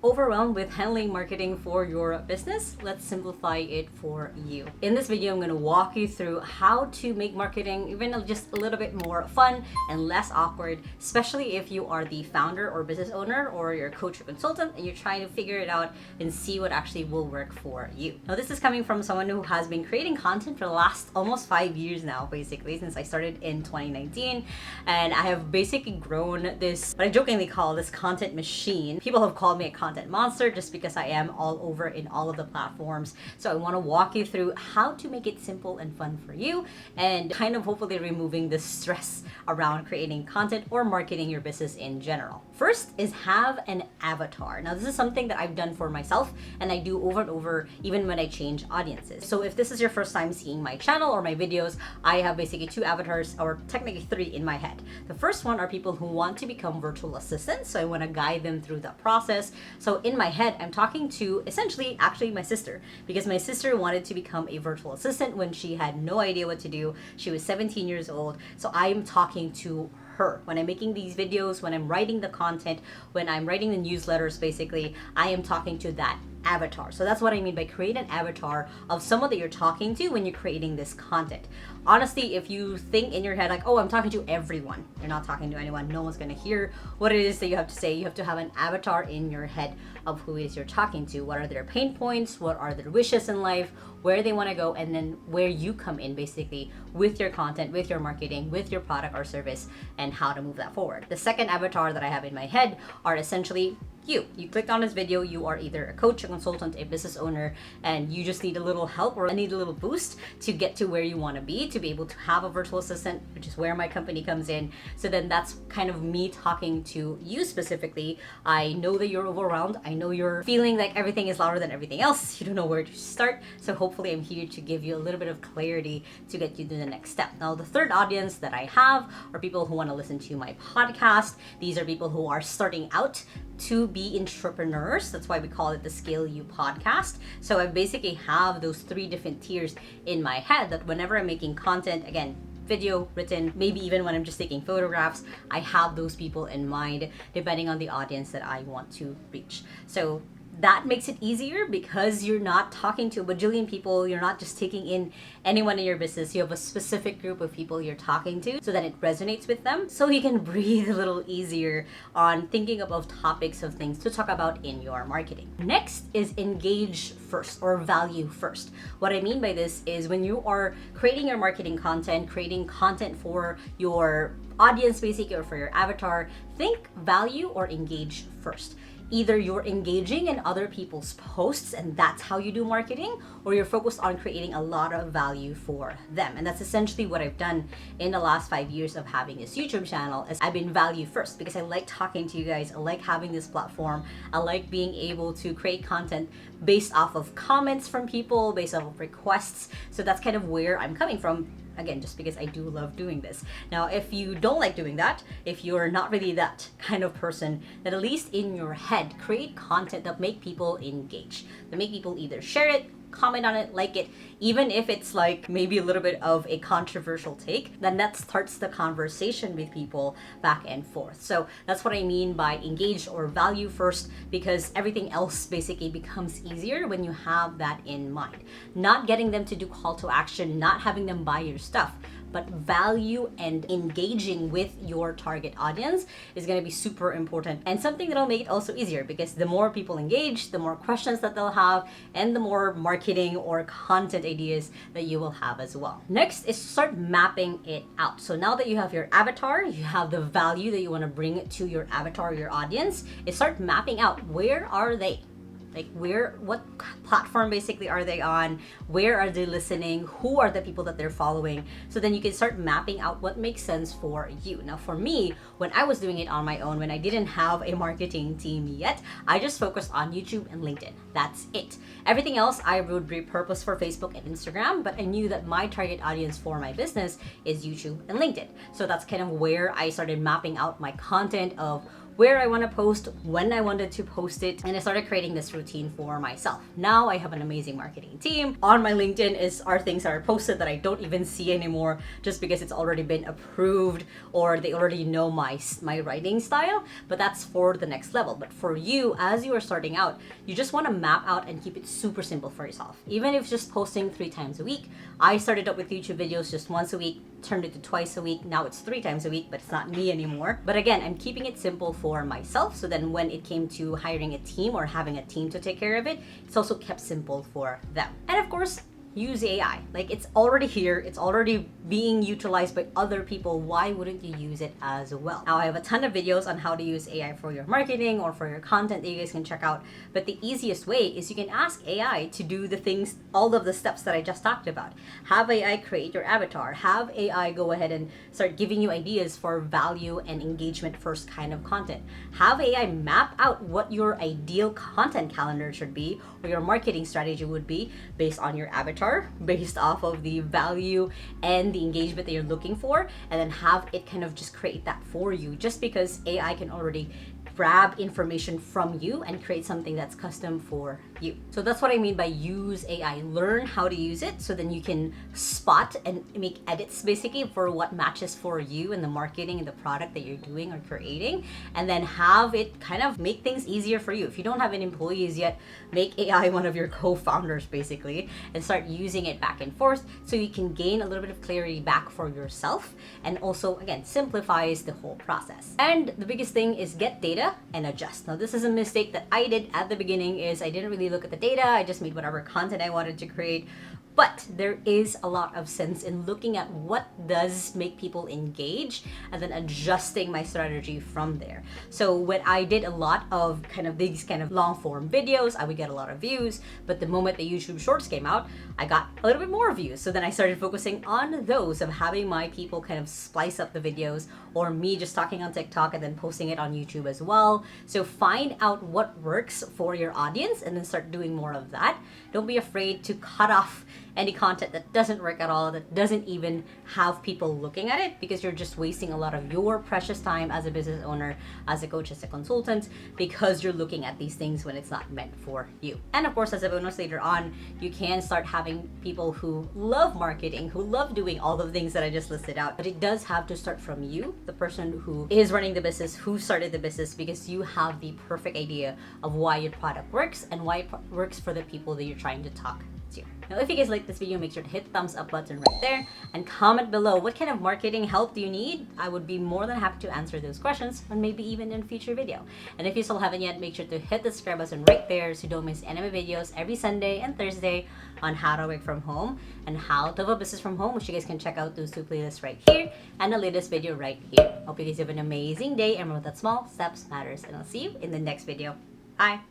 Overwhelmed with handling marketing for your business? Let's simplify it for you. In this video, I'm going to walk you through how to make marketing even just a little bit more fun and less awkward, especially if you are the founder or business owner or you're a coach or consultant and you're trying to figure it out and see what actually will work for you. Now, this is coming from someone who has been creating content for the last almost 5 years now, basically, since I started in 2019. And I have basically grown this, what I jokingly call this content machine. People have called me a content monster just because I am all over in all of the platforms. So I want to walk you through how to make it simple and fun for you and kind of hopefully removing the stress around creating content or marketing your business in general. First is have an avatar. Now, this is something that I've done for myself and I do over and over even when I change audiences. So if this is your first time seeing my channel or my videos, I have basically 2 avatars, or technically 3 in my head. The first one are people who want to become virtual assistants. So I want to guide them through that process. So in my head, I'm talking to essentially actually my sister, because my sister wanted to become a virtual assistant when she had no idea what to do. She was 17 years old. So I'm talking to her. When I'm making these videos, when I'm writing the content, when I'm writing the newsletters, basically, I am talking to that avatar. So that's what I mean by create an avatar of someone that you're talking to when you're creating this content. Honestly, if you think in your head like, oh, I'm talking to everyone, you're not talking to anyone. No one's going to hear what it is that you have to say. You have to have an avatar in your head of who it is you're talking to. What are their pain points? What are their wishes in life? Where they want to go, and then where you come in basically with your content, with your marketing, with your product or service, and how to move that forward. The second avatar that I have in my head are essentially you. You clicked on this video, you are either a coach, a consultant, a business owner, and you just need a little help or need a little boost to get to where you want to be able to have a virtual assistant, which is where my company comes in. So then that's kind of me talking to you specifically. I know that you're overwhelmed. I know you're feeling like everything is louder than everything else. You don't know where to start. So hopefully I'm here to give you a little bit of clarity to get you to the next step. Now, the third audience that I have are people who want to listen to my podcast. These are people who are starting out to be entrepreneurs. That's why we call it the Scale You podcast. So I basically have those 3 different tiers in my head that whenever I'm making content, again, video, written, maybe even when I'm just taking photographs, I have those people in mind depending on the audience that I want to reach. So that makes it easier because you're not talking to a bajillion people. You're not just taking in anyone in your business. You have a specific group of people you're talking to so that it resonates with them. So you can breathe a little easier on thinking about topics of things to talk about in your marketing. Next is engage first or value first. What I mean by this is when you are creating your marketing content, creating content for your audience basically or for your avatar, think value or engage first. Either you're engaging in other people's posts and that's how you do marketing, or you're focused on creating a lot of value for them. And that's essentially what I've done in the last 5 years of having this YouTube channel. Is I've been value first because I like talking to you guys. I like having this platform. I like being able to create content based off of comments from people, based off of requests. So that's kind of where I'm coming from. Again, just because I do love doing this. Now, if you don't like doing that, if you're not really that kind of person, then at least in your head, create content that make people engage, that make people either share it, comment on it, like it, even if it's like maybe a little bit of a controversial take, then that starts the conversation with people back and forth. So that's what I mean by engage or value first, because everything else basically becomes easier when you have that in mind. Not getting them to do call to action, not having them buy your stuff, but value and engaging with your target audience is going to be super important, and something that'll make it also easier, because the more people engage, the more questions that they'll have, and the more marketing or content ideas that you will have as well. Next is start mapping it out. So now that you have your avatar, you have the value that you want to bring to your avatar, your audience, is start mapping out where are they. Like what platform basically are they on? Where are they listening? Who are the people that they're following? So then you can start mapping out what makes sense for you. Now, for me, when I was doing it on my own, when I didn't have a marketing team yet, I just focused on YouTube and LinkedIn. That's it. Everything else I would repurpose for Facebook and Instagram, but I knew that my target audience for my business is YouTube and LinkedIn. So that's kind of where I started mapping out my content of where I want to post, when I wanted to post it, and I started creating this routine for myself. Now I have an amazing marketing team. On my LinkedIn are things that are posted that I don't even see anymore just because it's already been approved or they already know my writing style, but that's for the next level. But for you, as you are starting out, you just want to map out and keep it super simple for yourself. Even if just posting 3 times a week. I started up with YouTube videos just once a week, turned it to twice a week. Now it's 3 times a week, but it's not me anymore. But again, I'm keeping it simple for myself. So then when it came to hiring a team or having a team to take care of it, it's also kept simple for them. And of course, use AI. Like, it's already here, it's already being utilized by other people. Why wouldn't you use it as well? Now, I have a ton of videos on how to use AI for your marketing or for your content that you guys can check out. But the easiest way is you can ask AI to do the things, all of the steps that I just talked about. Have AI create your avatar. Have AI go ahead and start giving you ideas for value and engagement first kind of content. Have AI map out what your ideal content calendar should be or your marketing strategy would be based on your avatar, based off of the value and the engagement that you're looking for, and then have it kind of just create that for you, just because AI can already grab information from you and create something that's custom for you. So that's what I mean by use AI. Learn how to use it so then you can spot and make edits basically for what matches for you and the marketing and the product that you're doing or creating, and then have it kind of make things easier for you. If you don't have any employees yet, make AI one of your co-founders basically and start using it back and forth so you can gain a little bit of clarity back for yourself, and also again simplifies the whole process. And the biggest thing is get data and adjust. Now, this is a mistake that I did at the beginning, is I didn't really look at the data. I just made whatever content I wanted to create. But there is a lot of sense in looking at what does make people engage and then adjusting my strategy from there. So when I did a lot of these kind of long form videos, I would get a lot of views. But the moment the YouTube Shorts came out, I got a little bit more views. So then I started focusing on those, of having my people kind of splice up the videos, or me just talking on TikTok and then posting it on YouTube as well. So find out what works for your audience and then start doing more of that. Don't be afraid to cut off any content that doesn't work at all, that doesn't even have people looking at it, because you're just wasting a lot of your precious time as a business owner, as a coach, as a consultant, because you're looking at these things when it's not meant for you. And of course, as a bonus later on, you can start having people who love marketing, who love doing all the things that I just listed out. But it does have to start from you, the person who is running the business, who started the business, because you have the perfect idea of why your product works and why it works for the people that you're trying to talk to. Now, if you guys like this video, make sure to hit the thumbs up button right there and comment below what kind of marketing help do you need. I would be more than happy to answer those questions, and maybe even in a future video. And if you still haven't yet, make sure to hit the subscribe button right there so you don't miss any of my videos every Sunday and Thursday on how to work from home and how to have a business from home, which you guys can check out those 2 playlists right here and the latest video right here. Hope you guys have an amazing day, and remember that small steps matters, and I'll see you in the next video. Bye!